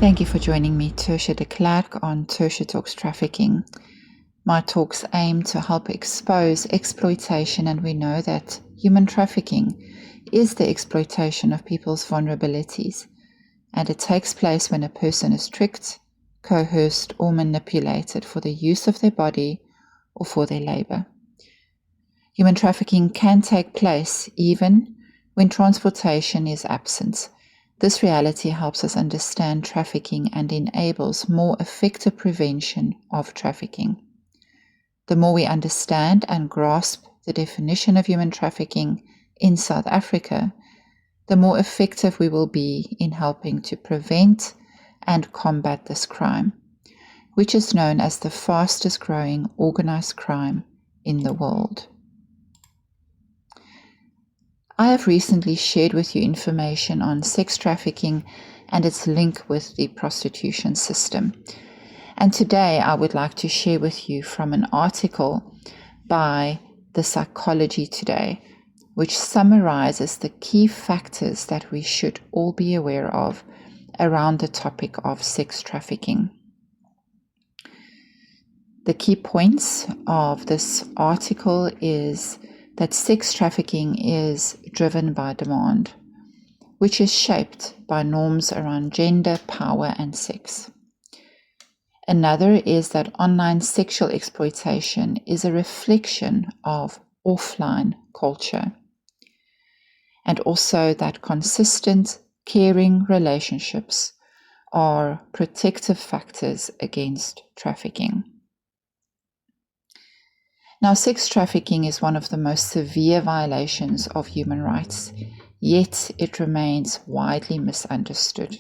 Thank you for joining me, Tershia de Klerk, on Tershia Talks Trafficking. My talks aim to help expose exploitation, and we know that human trafficking is the exploitation of people's vulnerabilities, and it takes place when a person is tricked, coerced, or manipulated for the use of their body or for their labor. Human trafficking can take place even when transportation is absent. This reality helps us understand trafficking and enables more effective prevention of trafficking. The more we understand and grasp the definition of human trafficking in South Africa, the more effective we will be in helping to prevent and combat this crime, which is known as the fastest growing organized crime in the world. I have recently shared with you information on sex trafficking and its link with the prostitution system. And today I would like to share with you from an article by The Psychology Today, which summarizes the key factors that we should all be aware of around the topic of sex trafficking. The key points of this article is that sex trafficking is driven by demand, which is shaped by norms around gender, power, and sex. Another is that online sexual exploitation is a reflection of offline culture, and also that consistent, caring relationships are protective factors against trafficking. Now, sex trafficking is one of the most severe violations of human rights, yet it remains widely misunderstood.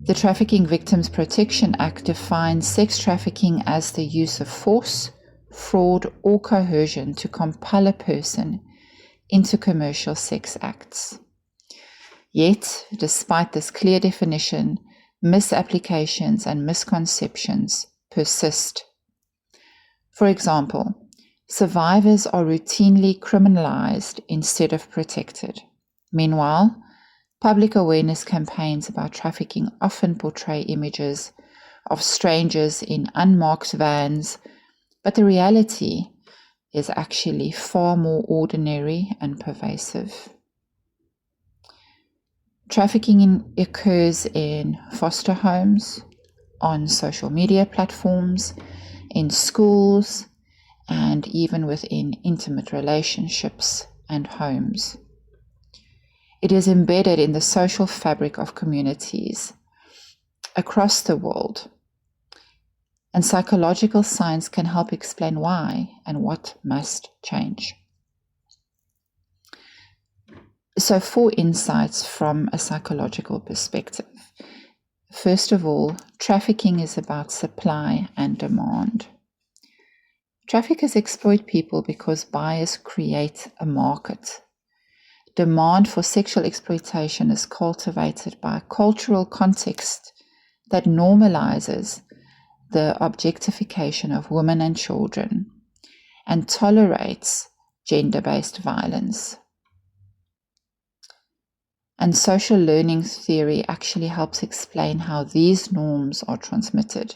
The Trafficking Victims Protection Act defines sex trafficking as the use of force, fraud, or coercion to compel a person into commercial sex acts. Yet, despite this clear definition, misapplications and misconceptions persist. For example, survivors are routinely criminalized instead of protected. Meanwhile, public awareness campaigns about trafficking often portray images of strangers in unmarked vans, but the reality is actually far more ordinary and pervasive. Trafficking occurs in foster homes, on social media platforms, in schools, and even within intimate relationships and homes. It is embedded in the social fabric of communities across the world, and psychological science can help explain why and what must change. So, 4 insights from a psychological perspective. First of all, trafficking is about supply and demand. Traffickers exploit people because buyers create a market. Demand for sexual exploitation is cultivated by a cultural context that normalizes the objectification of women and children and tolerates gender-based violence. And social learning theory actually helps explain how these norms are transmitted.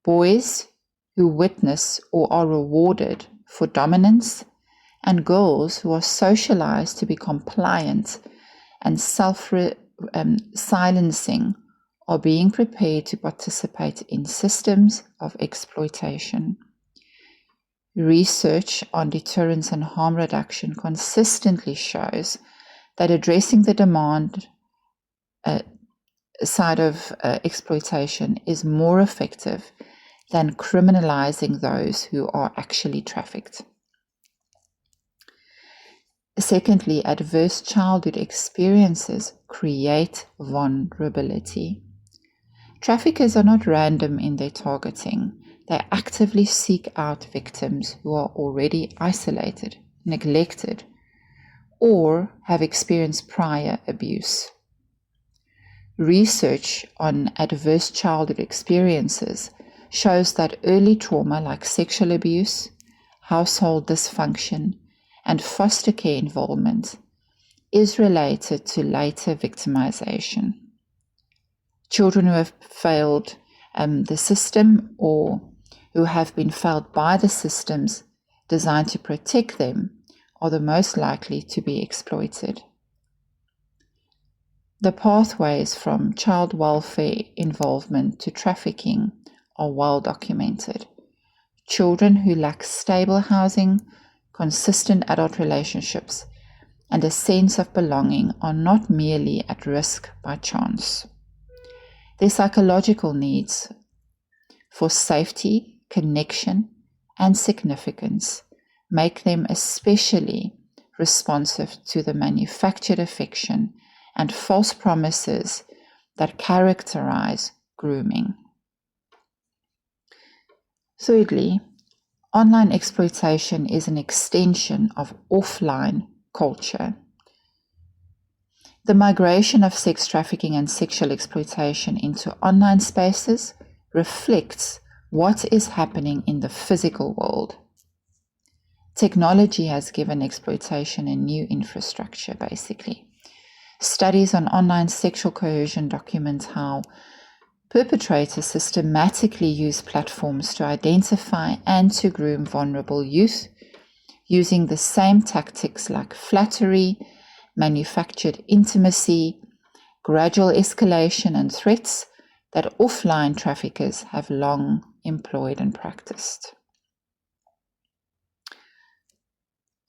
Boys who witness or are rewarded for dominance, and girls who are socialized to be compliant and self-silencing are being prepared to participate in systems of exploitation. Research on deterrence and harm reduction consistently shows that addressing the demand side of exploitation is more effective than criminalizing those who are actually trafficked. Secondly, adverse childhood experiences create vulnerability. Traffickers are not random in their targeting. They actively seek out victims who are already isolated, neglected, or have experienced prior abuse. Research on adverse childhood experiences shows that early trauma like sexual abuse, household dysfunction, and foster care involvement is related to later victimization. Children who have failed the system or who have been failed by the systems designed to protect them are the most likely to be exploited. The pathways from child welfare involvement to trafficking are well documented. Children who lack stable housing, consistent adult relationships, and a sense of belonging are not merely at risk by chance. Their psychological needs for safety, connection, and significance make them especially responsive to the manufactured affection and false promises that characterize grooming. Thirdly, online exploitation is an extension of offline culture. The migration of sex trafficking and sexual exploitation into online spaces reflects what is happening in the physical world. Technology has given exploitation a new infrastructure, basically. Studies on online sexual coercion document how perpetrators systematically use platforms to identify and to groom vulnerable youth using the same tactics like flattery, manufactured intimacy, gradual escalation, and threats that offline traffickers have long employed and practiced.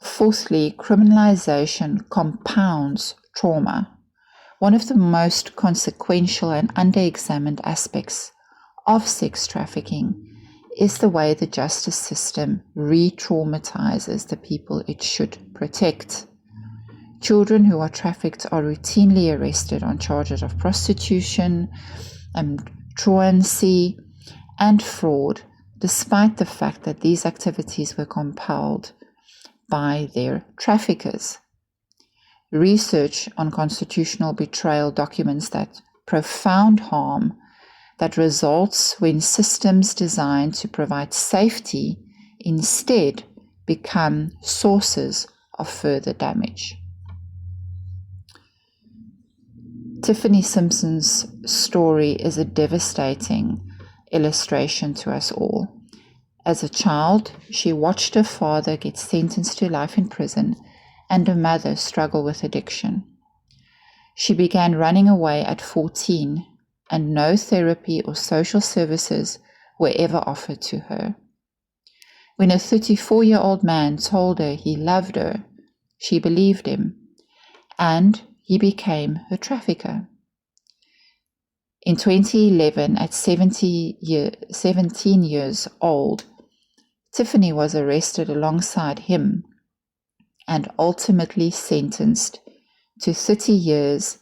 Fourthly, criminalization compounds trauma. One of the most consequential and underexamined aspects of sex trafficking is the way the justice system re-traumatizes the people it should protect. Children who are trafficked are routinely arrested on charges of prostitution, truancy, and fraud, despite the fact that these activities were compelled by their traffickers. Research on constitutional betrayal documents that profound harm that results when systems designed to provide safety instead become sources of further damage. Tiffany Simpson's story is a devastating illustration to us all. As a child, she watched her father get sentenced to life in prison and her mother struggle with addiction. She began running away at 14, and no therapy or social services were ever offered to her. When a 34-year-old man told her he loved her, she believed him, and he became her trafficker. In 2011, at 17 years old, Tiffany was arrested alongside him and ultimately sentenced to 30 years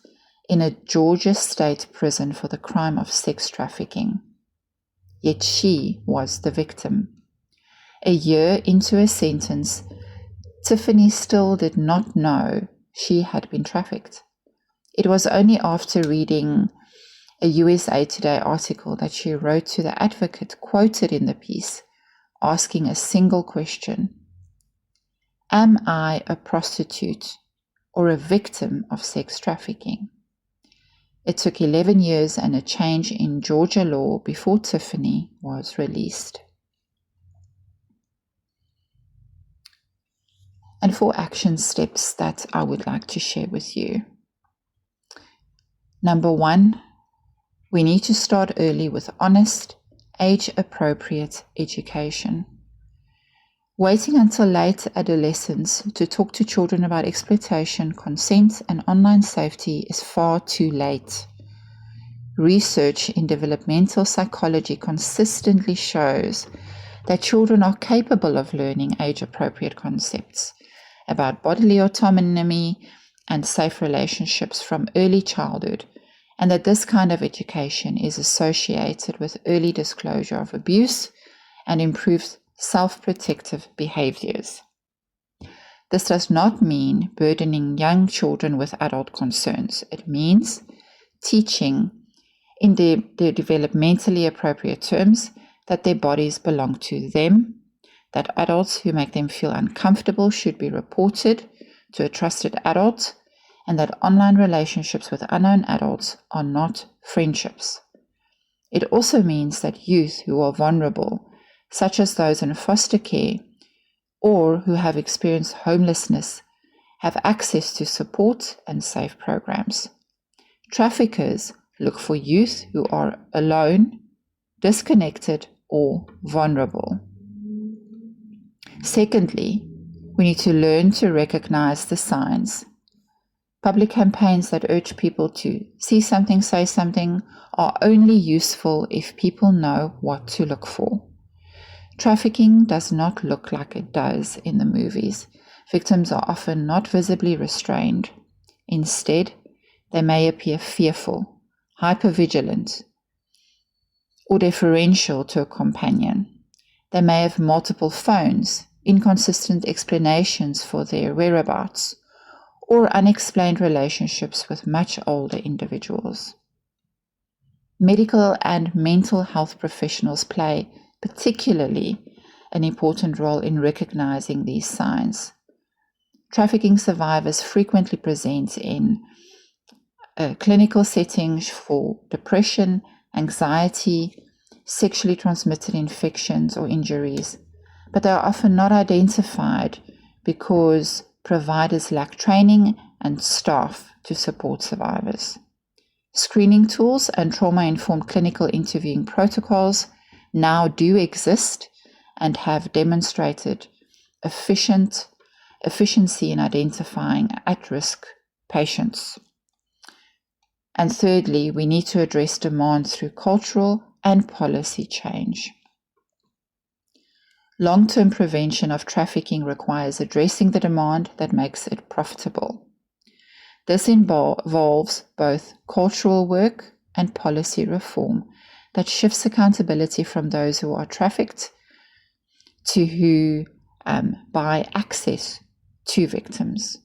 in a Georgia state prison for the crime of sex trafficking. Yet she was the victim. A year into her sentence, Tiffany still did not know she had been trafficked. It was only after reading a USA Today article that she wrote to the advocate quoted in the piece, asking a single question: am I a prostitute or a victim of sex trafficking? It took 11 years and a change in Georgia law before Tiffany was released. And 4 action steps that I would like to share with you. Number 1, we need to start early with honest, age-appropriate education. Waiting until late adolescence to talk to children about exploitation, consent, and online safety is far too late. Research in developmental psychology consistently shows that children are capable of learning age-appropriate concepts about bodily autonomy and safe relationships from early childhood, and that this kind of education is associated with early disclosure of abuse and improved self-protective behaviors. This does not mean burdening young children with adult concerns. It means teaching in their developmentally appropriate terms that their bodies belong to them, that adults who make them feel uncomfortable should be reported to a trusted adult, and that online relationships with unknown adults are not friendships. It also means that youth who are vulnerable, such as those in foster care or who have experienced homelessness, have access to support and safe programs. Traffickers look for youth who are alone, disconnected, or vulnerable. Secondly, we need to learn to recognize the signs. Public campaigns that urge people to see something, say something, are only useful if people know what to look for. Trafficking does not look like it does in the movies. Victims are often not visibly restrained. Instead, they may appear fearful, hypervigilant, or deferential to a companion. They may have multiple phones, inconsistent explanations for their whereabouts, or unexplained relationships with much older individuals. Medical and mental health professionals play particularly an important role in recognizing these signs. Trafficking survivors frequently present in clinical settings for depression, anxiety, sexually transmitted infections or injuries, but they are often not identified because providers lack training and staff to support survivors. Screening tools and trauma-informed clinical interviewing protocols now do exist and have demonstrated efficiency in identifying at-risk patients. And thirdly, we need to address demand through cultural and policy change. Long-term prevention of trafficking requires addressing the demand that makes it profitable. This involves both cultural work and policy reform that shifts accountability from those who are trafficked to who buy access to victims.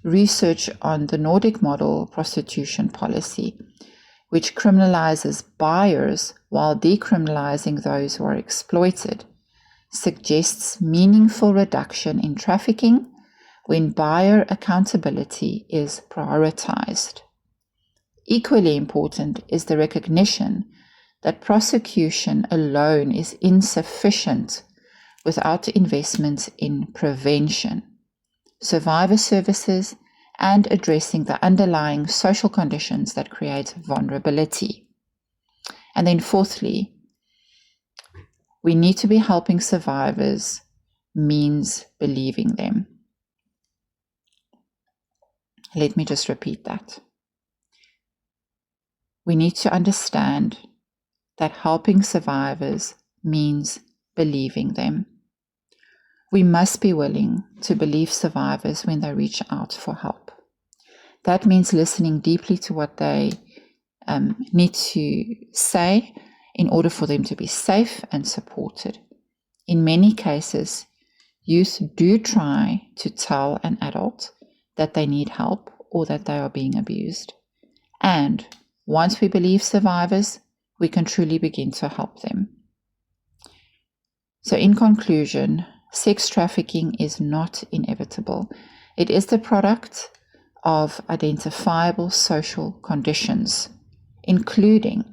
Research on the Nordic model prostitution policy, which criminalizes buyers while decriminalizing those who are exploited, suggests meaningful reduction in trafficking when buyer accountability is prioritized. Equally important is the recognition that prosecution alone is insufficient without investment in prevention, survivor services, and addressing the underlying social conditions that create vulnerability. And then fourthly, we need to be helping survivors means believing them. Let me just repeat that. We need to understand that helping survivors means believing them. We must be willing to believe survivors when they reach out for help. That means listening deeply to what they need to say in order for them to be safe and supported. In many cases, youth do try to tell an adult that they need help or that they are being abused. And once we believe survivors, we can truly begin to help them. So in conclusion, sex trafficking is not inevitable. It is the product of identifiable social conditions, including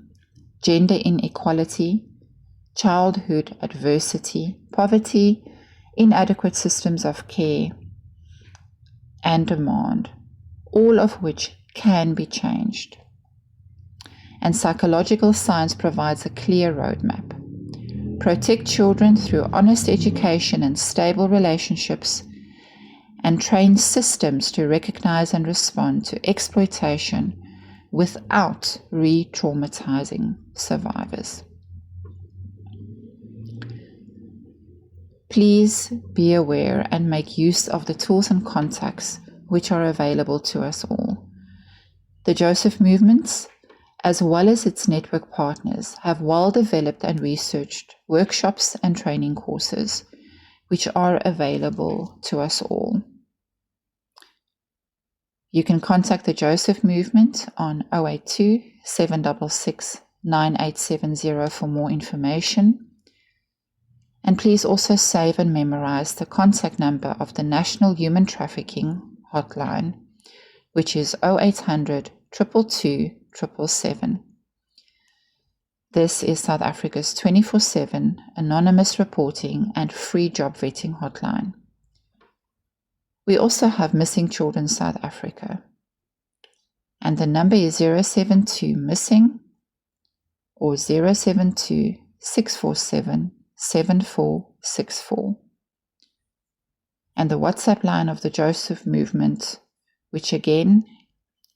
gender inequality, childhood adversity, poverty, inadequate systems of care, and demand, all of which can be changed. And psychological science provides a clear roadmap. Protect children through honest education and stable relationships, and train systems to recognize and respond to exploitation without re-traumatizing survivors. Please be aware and make use of the tools and contacts which are available to us all. The Joseph Movements, as well as its network partners, have well-developed and researched workshops and training courses, which are available to us all. You can contact the Joseph Movement on 082 766 9870 for more information. And please also save and memorize the contact number of the National Human Trafficking Hotline, which is 0800 222 777. This is South Africa's 24/7 anonymous reporting and free job vetting hotline. We also have Missing Children South Africa, and the number is 072-MISSING or 072-647-7464. And the WhatsApp line of the Joseph Movement, which again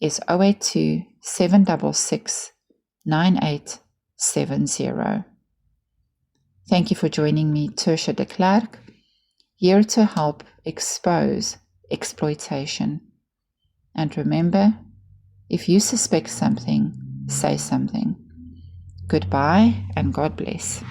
is 082-766-9870. Thank you for joining me, Tershia de Klerk, here to help expose exploitation. And remember, if you suspect something, say something. Goodbye and God bless.